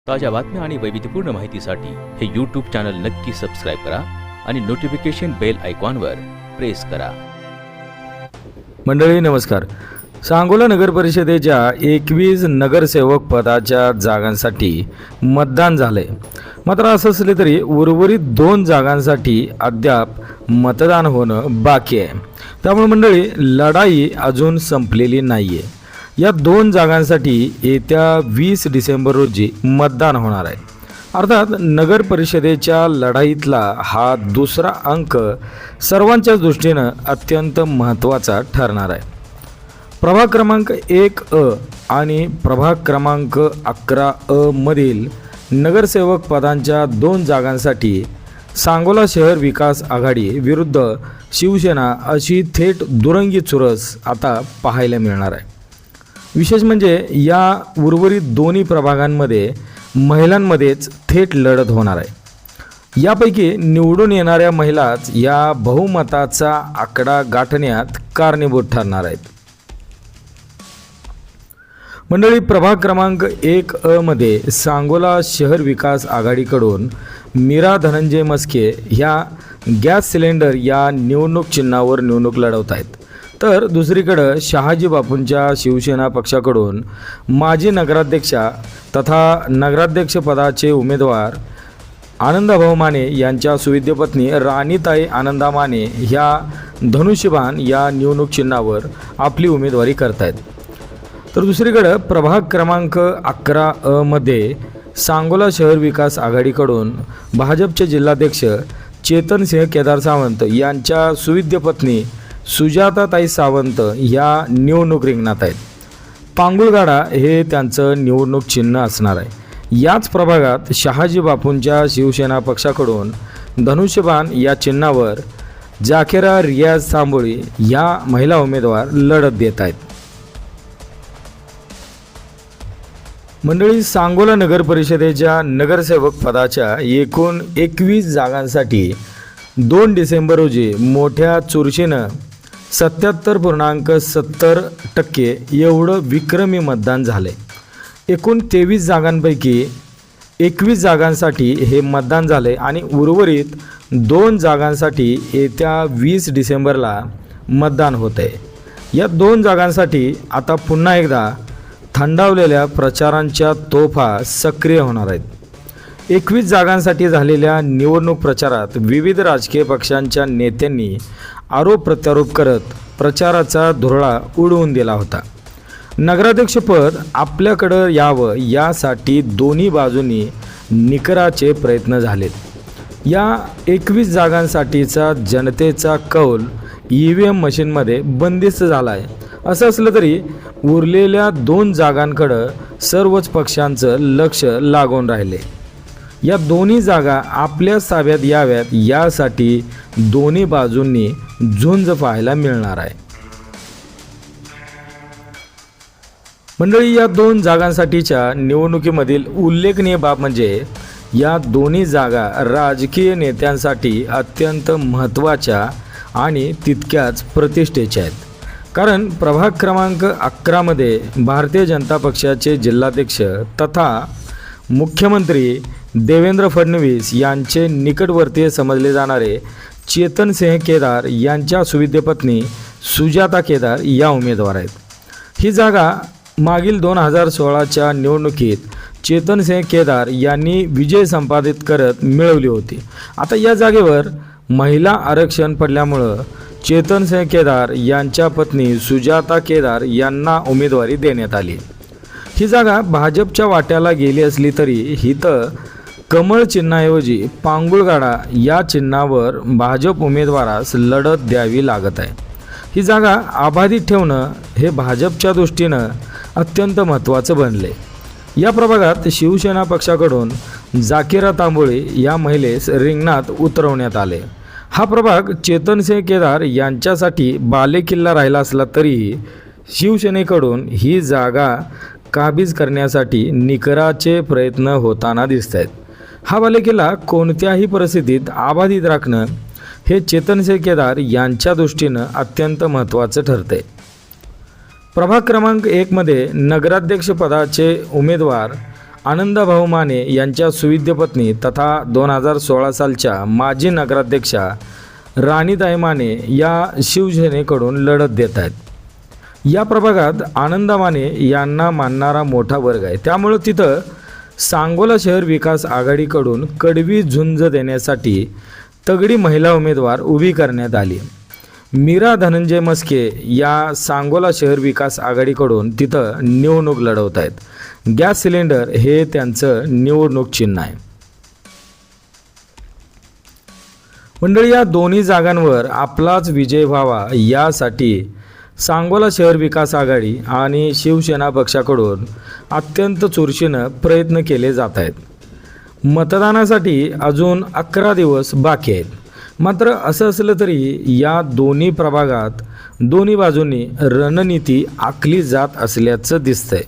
ताज्या बातम्या आणि वैविध्यपूर्ण माहितीसाठी हे यूट्यूब चॅनल नक्की सबस्क्राईब करा आणि नोटिफिकेशन बेल आयकॉनवर प्रेस करा. मंडळी नमस्कार. सांगोला नगर परिषदेच्या 21 नगरसेवक पदाच्या जागांसाठी मतदान झाले. मात्र असं असले तरी उर्वरित 2 जागांसाठी अद्याप मतदान होणं बाकी आहे. त्यामुळे मंडळी लढाई अजून संपलेली नाही आहे. या 2 जागांसाठी येत्या 20 डिसेंबर रोजी मतदान होणार आहे. अर्थात नगर परिषदेच्या लढाईतला हा दुसरा अंक सर्वांच्याच दृष्टीनं अत्यंत महत्त्वाचा ठरणार आहे. प्रभाग क्रमांक 1A आणि प्रभाग क्रमांक 11A मधील नगरसेवक पदांच्या 2 जागांसाठी सांगोला शहर विकास आघाडी विरुद्ध शिवसेना अशी थेट दुरंगी चुरस आता पाहायला मिळणार आहे. विशेष म्हणजे या उर्वरित दोन्ही प्रभागांमध्ये महिलांमध्येच थेट लढत होणार आहे. यापैकी निवडून येणाऱ्या महिलाच या बहुमताचा आकडा गाठण्यात कारणीभूत ठरणार आहेत. मंडळी, प्रभाग क्रमांक 1A मध्ये सांगोला शहर विकास आघाडीकडून मीरा धनंजय मस्के ह्या गॅस सिलेंडर या निवडणूक चिन्हावर निवडणूक लढवत आहेत. तर दुसरीकडं शहाजी बापूंच्या शिवसेना पक्षाकडून माजी नगराध्यक्षा तथा नगराध्यक्ष पदाचे उमेदवार आनंदाभाऊ माने यांच्या सुविद्य पत्नी राणीताई आनंदा माने ह्या धनुष्यबाण या निवडणूक चिन्हावर आपली उमेदवारी करतायत. तर दुसरीकडं प्रभाग क्रमांक 11A मध्ये सांगोला शहर विकास आघाडीकडून भाजपचे जिल्हाध्यक्ष चेतनसिंह केदार सावंत यांच्या सुविद्य पत्नी सुजाताताई सावंत या निवडणूक रिंगणात आहेत. पांगुळगाडा हे त्यांचं निवडणूक चिन्ह असणार आहे. याच प्रभागात शहाजी बापूंच्या शिवसेना पक्षाकडून धनुष्यबाण या चिन्हावर जाकेरा रियाज तांबोळी या महिला उमेदवार लढत देत आहेत. मंडळी, सांगोला नगर परिषदेच्या नगरसेवक पदाच्या एकूण 21 जागांसाठी 2 डिसेंबर रोजी मोठ्या चुरशीनं 77.70% एवढं विक्रमी मतदान झाले. एकूण 23 जागांपैकी 21 जागांसाठी हे मतदान झाले आणि उर्वरित 2 जागांसाठी येत्या 20 डिसेंबरला मतदान होते. या 2 जागांसाठी आता पुन्हा एकदा थंडावलेल्या प्रचारांच्या तोफा सक्रिय होणार आहेत. 21 जागांसाठी झालेल्या निवडणूक प्रचारात विविध राजकीय पक्षांच्या नेत्यांनी आरोप प्रत्यारोप करत प्रचाराचा धुरळा उडवून दिला होता. नगराध्यक्षपद आपल्याकडं यावं यासाठी दोन्ही बाजूंनी निकराचे प्रयत्न झालेत. या 21 जागांसाठीचा जनतेचा कौल EVM मशीनमध्ये बंदिस्त झाला आहे. असं असलं तरी उरलेल्या 2 जागांकडं सर्वच पक्षांचं लक्ष लागून राहिले. या दोन्ही जागा आपल्या ताब्यात याव्यात यासाठी दोन्ही बाजूंनी झुंज पाहायला मिळणार आहे. मंडळी, या 2 जागांसाठीच्या निवडणुकीमधील उल्लेखनीय बाब म्हणजे या दोन्ही जागा राजकीय नेत्यांसाठी अत्यंत महत्त्वाच्या आणि तितक्याच प्रतिष्ठेच्या आहेत. कारण प्रभाग क्रमांक 11 मध्ये भारतीय जनता पक्षाचे जिल्हाध्यक्ष तथा मुख्यमंत्री देवेंद्र फडणवीस यांचे निकटवर्तीय समजले जाणारे चेतनसिंह केदार यांच्या सुविद्य पत्नी सुजाता केदार या उमेदवार आहेत. ही जागा मागील 2016च्या निवडणुकीत चेतनसिंह केदार यांनी विजय संपादित करत मिळवली होती. आता या जागेवर महिला आरक्षण पडल्यामुळं चेतनसिंह केदार यांच्या पत्नी सुजाता केदार यांना उमेदवारी देण्यात आली. ही जागा भाजपच्या वाट्याला गेली असली तरी हिथं कमळ चिन्हाऐवजी पांगुळगाडा या चिन्हावर भाजप उमेदवारास लढत द्यावी लागत आहे. ही जागा अबाधित ठेवणं हे भाजपच्या दृष्टीनं अत्यंत महत्त्वाचं बनले. या प्रभागात शिवसेना पक्षाकडून जाकेरा तांबोळी या महिलेस रिंगणात उतरवण्यात आले. हा प्रभाग चेतनसिंह केदार यांच्यासाठी बालेकिल्ला राहिला असला तरीही शिवसेनेकडून ही जागा काबीज करण्यासाठी निकराचे प्रयत्न होताना दिसत आहेत. हा बालेकिल्ला कोणत्याही परिस्थितीत अबाधित राखणं हे चेतनसिंह केदार यांच्या दृष्टीनं अत्यंत महत्त्वाचं ठरते. प्रभाग क्रमांक 1 मध्ये नगराध्यक्ष पदाचे उमेदवार आनंदभाऊ माने यांच्या सुविद्य पत्नी तथा 2016 सालच्या माजी नगराध्यक्षा राणीताई माने या शिवसेनेकडून लढत देत आहेत. या प्रभागात आनंद माने यांना मानणारा मोठा वर्ग आहे. त्यामुळे तिथं सांगोला शहर विकास आघाडीकडून कडवी झुंज देण्यासाठी तगडी महिला उमेदवार उभी करण्यात आली. मीरा धनंजय मस्के या सांगोला शहर विकास आघाडीकडून तिथं निवडणूक लढवत आहेत. गॅस सिलेंडर हे त्यांचं निवडणूक चिन्ह आहे. मंडळी, या दोन्ही जागांवर आपलाच विजय व्हावा यासाठी सांगोला शहर विकास आघाडी आणि शिवसेना पक्षाकडून अत्यंत चुरशीनं प्रयत्न केले जात आहेत. मतदानासाठी अजून 11 दिवस बाकी आहेत. मात्र असं असलं तरी या दोन्ही प्रभागात दोन्ही बाजूंनी रणनीती आखली जात असल्याचं दिसतंय.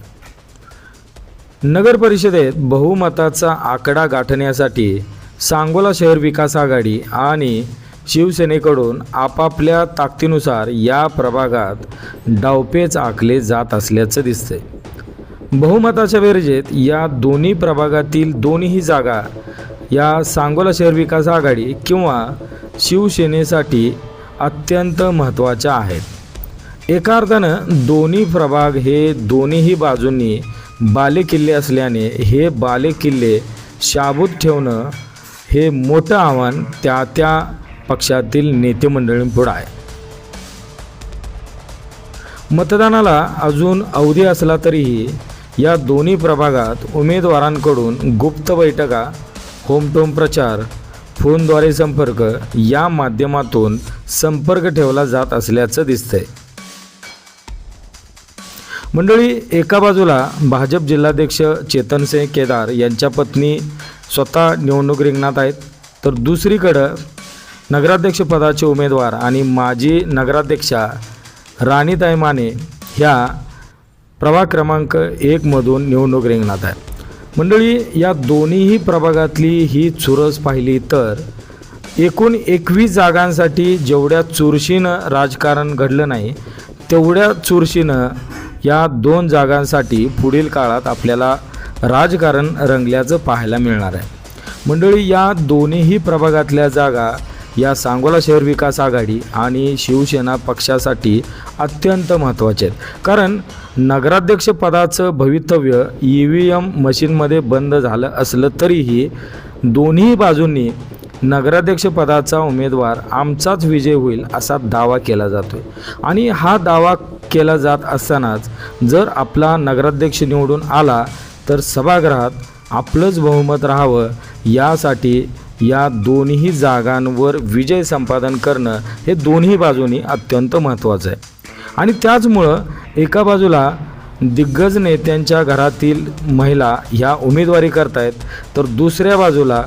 नगर परिषदेत बहुमताचा आकडा गाठण्यासाठी सांगोला शहर विकास आघाडी आणि शिवसेनेकडून आपापल्या ताकदीनुसार या प्रभागात डावपेच आखले जात असल्याचं दिसतंय. बहुमताच्या बेरजेत या दोन्ही प्रभागातील दोन्ही जागा या सांगोला शहर विकास आघाडी किंवा शिवसेनेसाठी अत्यंत महत्त्वाच्या आहेत. एका अर्थानं दोन्ही प्रभाग हे दोन्हीही बाजूंनी बालेकिल्ले असल्याने हे बालेकिल्ले शाबूत ठेवणं हे मोठं आव्हान त्या पक्षातील नेते मंडळींपुढे आहे. मतदानाला अजून अवधी असला तरीही या दोन्ही प्रभागात उमेदवारांकडून गुप्त बैठका, होम टू होम प्रचार, फोनद्वारे संपर्क या माध्यमातून संपर्क ठेवला जात असल्याचं दिसतंय. मंडळी, एका बाजूला भाजप जिल्हाध्यक्ष चेतनसिंह केदार यांच्या पत्नी स्वतः निवडणूक रिंगणात आहेत, तर दुसरीकडं नगराध्यक्षपदाचे उमेदवार आणि माजी नगराध्यक्षा राणीताई माने ह्या प्रभाग क्रमांक 1 मधून निवडणूक रिंगणात आहे. मंडळी, या दोन्हीही प्रभागातली ही चुरस पाहिली तर एकूण 21 जागांसाठी जेवढ्या चुरशीनं राजकारण घडलं नाही तेवढ्या चुरशीनं या 2 जागांसाठी पुढील काळात आपल्याला राजकारण रंगल्याचं पाहायला मिळणार आहे. मंडळी, या दोन्हीही प्रभागातल्या जागा या सांगोला शहर विकास आघाडी आणि शिवसेना पक्षासाठी अत्यंत महत्त्वाचे आहेत. कारण नगराध्यक्षपदाचं भवितव्य EVM मशीनमध्ये बंद झालं असलं तरीही दोन्ही बाजूंनी नगराध्यक्षपदाचा उमेदवार आमचाच विजय होईल असा दावा केला जातो आणि हा दावा केला जात असतानाच जर आपला नगराध्यक्ष निवडून आला तर सभागृहात आपलंच बहुमत राहावं यासाठी या दोन्ही जागांवर विजय संपादन करणं हे दोन्ही बाजूंनी अत्यंत महत्त्वाचं आहे. आणि त्याचमुळं एका बाजूला दिग्गज नेत्यांच्या घरातील महिला ह्या उमेदवारी करतायत, तर दुसऱ्या बाजूला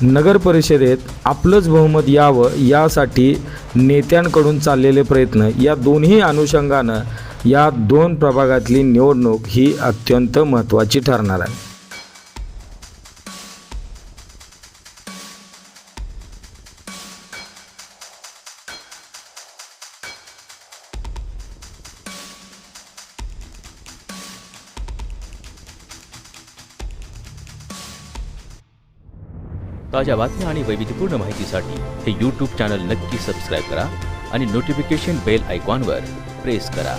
नगर परिषदेत आपलंच बहुमत यावं यासाठी नेत्यांकडून चाललेले प्रयत्न या दोन्ही अनुषंगानं या 2 प्रभागातली निवडणूक ही अत्यंत महत्त्वाची ठरणार आहे. ताज्या बातम्या आणि वैविध्यपूर्ण माहितीसाठी हे यूट्यूब चॅनल नक्की सबस्क्राईब करा आणि नोटिफिकेशन बेल आयकॉनवर प्रेस करा.